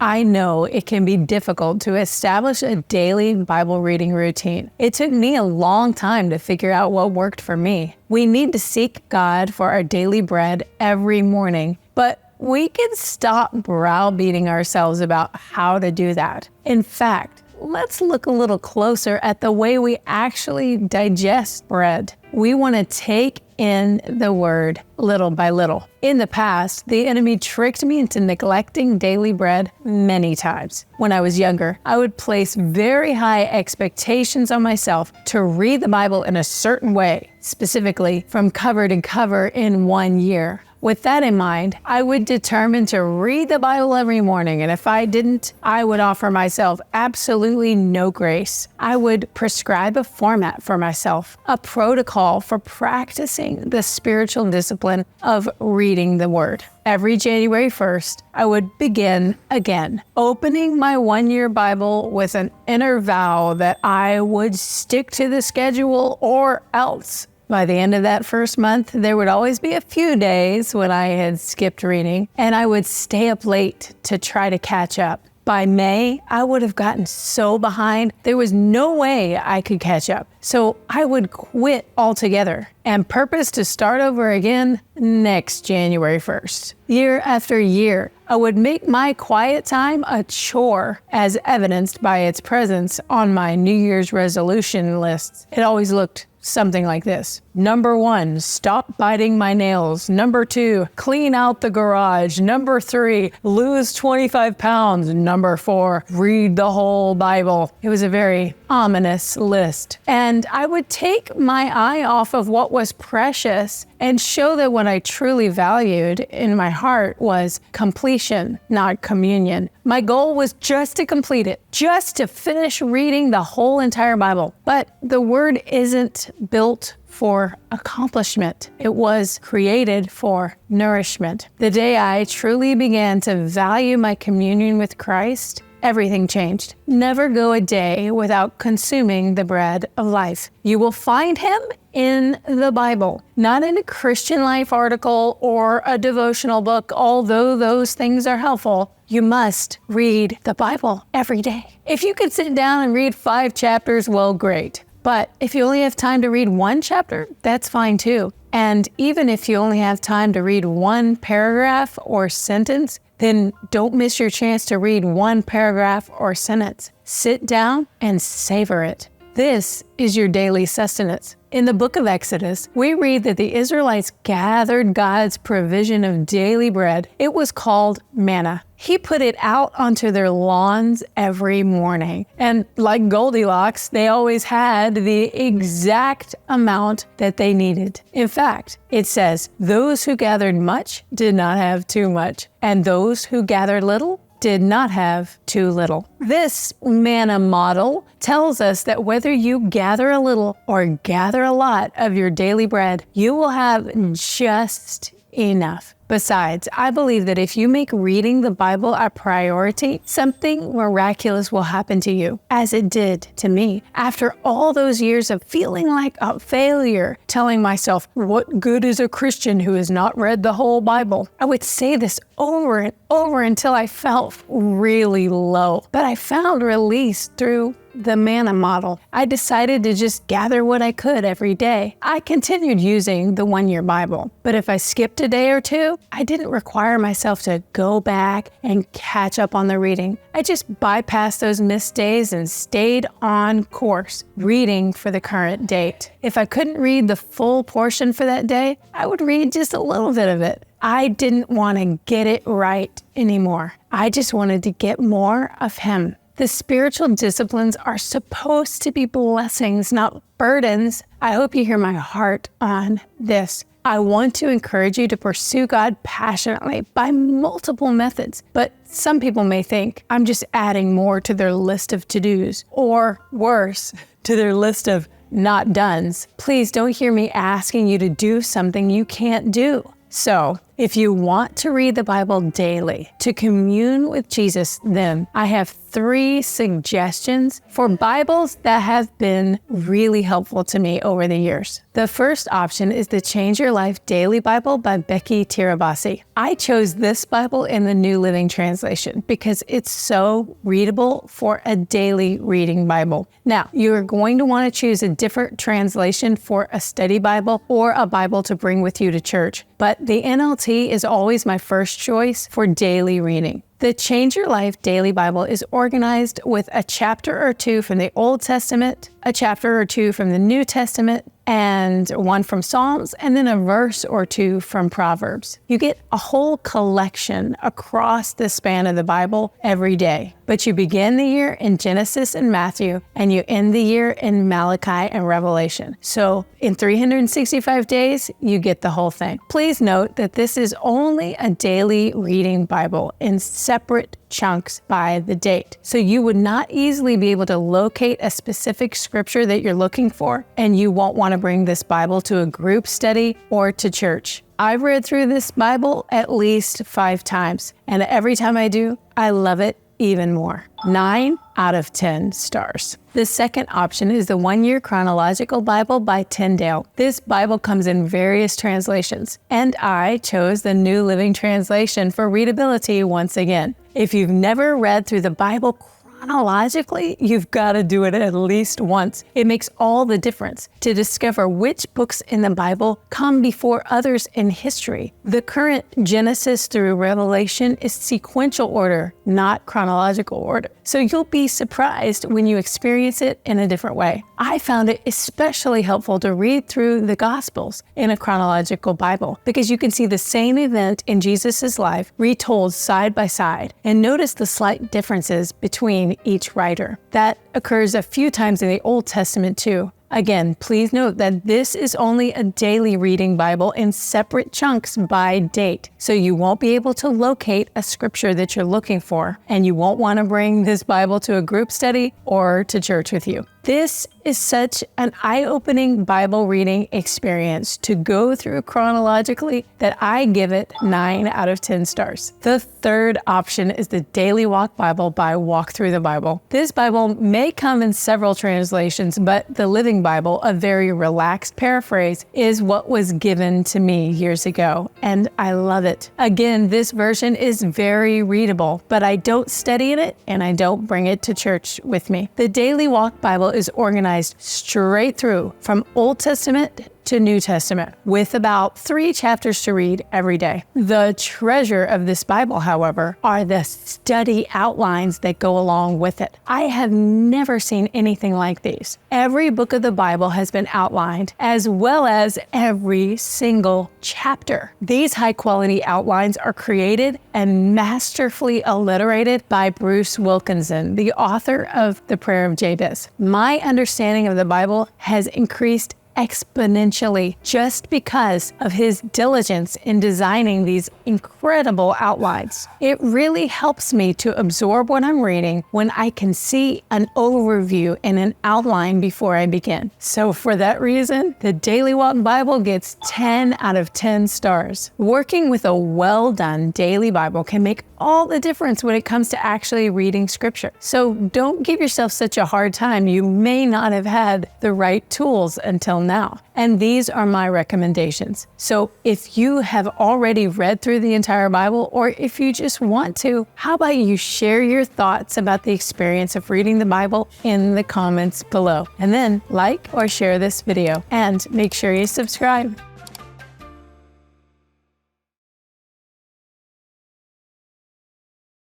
I know it can be difficult to establish a daily Bible reading routine. It took me a long time to figure out what worked for me. We need to seek God for our daily bread every morning, but we can stop browbeating ourselves about how to do that. In fact, let's look a little closer at the way we actually digest bread. We want to take in the word little by little. In the past, the enemy tricked me into neglecting daily bread many times. When I was younger, I would place very high expectations on myself to read the Bible in a certain way, specifically from cover to cover in 1 year. With that in mind, I would determine to read the Bible every morning, and if I didn't, I would offer myself absolutely no grace. I would prescribe a format for myself, a protocol for practicing the spiritual discipline of reading the Word. Every January 1st, I would begin again, opening my 1-year Bible with an inner vow that I would stick to the schedule or else. By the end of that first month, there would always be a few days when I had skipped reading, and I would stay up late to try to catch up. By May, I would have gotten so behind, there was no way I could catch up. So I would quit altogether and purpose to start over again next January 1st. Year after year, I would make my quiet time a chore, as evidenced by its presence on my New Year's resolution lists. It always looked something like this. Number 1, stop biting my nails. Number 2, clean out the garage. Number 3, lose 25 pounds. Number 4, read the whole Bible. It was a very ominous list. And I would take my eye off of what was precious and show that what I truly valued in my heart was completion, not communion. My goal was just to complete it, just to finish reading the whole entire Bible. But the Word isn't built for accomplishment. It was created for nourishment. The day I truly began to value my communion with Christ, everything changed. Never go a day without consuming the bread of life. You will find Him in the Bible, not in a Christian Life article or a devotional book, although those things are helpful. You must read the Bible every day. If you could sit down and read 5 chapters, well, great. But if you only have time to read 1 chapter, that's fine too. And even if you only have time to read 1 paragraph or sentence, then don't miss your chance to read 1 paragraph or sentence. Sit down and savor it. This is your daily sustenance. In the book of Exodus, we read that the Israelites gathered God's provision of daily bread. It was called manna. He put it out onto their lawns every morning. And like Goldilocks, they always had the exact amount that they needed. In fact, it says, those who gathered much did not have too much, and those who gathered little did not have too little. This manna model tells us that whether you gather a little or gather a lot of your daily bread, you will have just enough. Besides, I believe that if you make reading the Bible a priority, something miraculous will happen to you, as it did to me. After all those years of feeling like a failure, telling myself, what good is a Christian who has not read the whole Bible? I would say this over and over until I felt really low. But I found release through the manna model. I decided to just gather what I could every day. I continued using the 1-year Bible, but if I skipped a day or two, I didn't require myself to go back and catch up on the reading. I just bypassed those missed days and stayed on course, reading for the current date. If I couldn't read the full portion for that day, I would read just a little bit of it. I didn't want to get it right anymore. I just wanted to get more of Him. The spiritual disciplines are supposed to be blessings, not burdens. I hope you hear my heart on this. I want to encourage you to pursue God passionately by multiple methods, but some people may think I'm just adding more to their list of to-dos, or worse, to their list of not dones. Please don't hear me asking you to do something you can't do. So, If you want to read the Bible daily, to commune with Jesus, then I have 3 suggestions for Bibles that have been really helpful to me over the years. The first option is the Change Your Life Daily Bible by Becky Tirabassi. I chose this Bible in the New Living Translation because it's so readable for a daily reading Bible. Now, you're going to want to choose a different translation for a study Bible or a Bible to bring with you to church, but the NLT is always my first choice for daily reading. The Change Your Life Daily Bible is organized with a chapter or 2 from the Old Testament, a chapter or 2 from the New Testament, and 1 from Psalms, and then a verse or 2 from Proverbs. You get a whole collection across the span of the Bible every day. But you begin the year in Genesis and Matthew, and you end the year in Malachi and Revelation. So in 365 days, you get the whole thing. Please note that this is only a daily reading Bible in separate chunks by the date. So you would not easily be able to locate a specific scripture that you're looking for, and you won't want to bring this Bible to a group study or to church. I've read through this Bible at least 5 times, and every time I do, I love it even more. 9 out of 10 stars. The second option is the 1-Year Chronological Bible by Tyndale. This Bible comes in various translations, and I chose the New Living Translation for readability once again. If you've never read through the Bible chronologically, you've got to do it at least once. It makes all the difference to discover which books in the Bible come before others in history. The current Genesis through Revelation is sequential order, not chronological order. So you'll be surprised when you experience it in a different way. I found it especially helpful to read through the Gospels in a chronological Bible because you can see the same event in Jesus' life retold side by side and notice the slight differences between each writer. That occurs a few times in the Old Testament too. Again, please note that this is only a daily reading Bible in separate chunks by date, so you won't be able to locate a scripture that you're looking for, and you won't want to bring this Bible to a group study or to church with you. This is such an eye-opening Bible reading experience to go through chronologically that I give it 9 out of 10 stars. The third option is the Daily Walk Bible by Walk Through the Bible. This Bible may come in several translations, but the Living Bible, a very relaxed paraphrase, is what was given to me years ago, and I love it. Again, this version is very readable, but I don't study in it and I don't bring it to church with me. The Daily Walk Bible is organized straight through from Old Testament to New Testament with about 3 chapters to read every day. The treasure of this Bible, however, are the study outlines that go along with it. I have never seen anything like these. Every book of the Bible has been outlined, as well as every single chapter. These high-quality outlines are created and masterfully alliterated by Bruce Wilkinson, the author of The Prayer of Jabez. My understanding of the Bible has increased exponentially just because of his diligence in designing these incredible outlines. It really helps me to absorb what I'm reading when I can see an overview and an outline before I begin. So for that reason, the Daily Walk Bible gets 10 out of 10 stars. Working with a well-done daily Bible can make all the difference when it comes to actually reading scripture. So don't give yourself such a hard time. You may not have had the right tools until now. And these are my recommendations. So if you have already read through the entire Bible, or if you just want to, how about you share your thoughts about the experience of reading the Bible in the comments below? And then like or share this video and make sure you subscribe.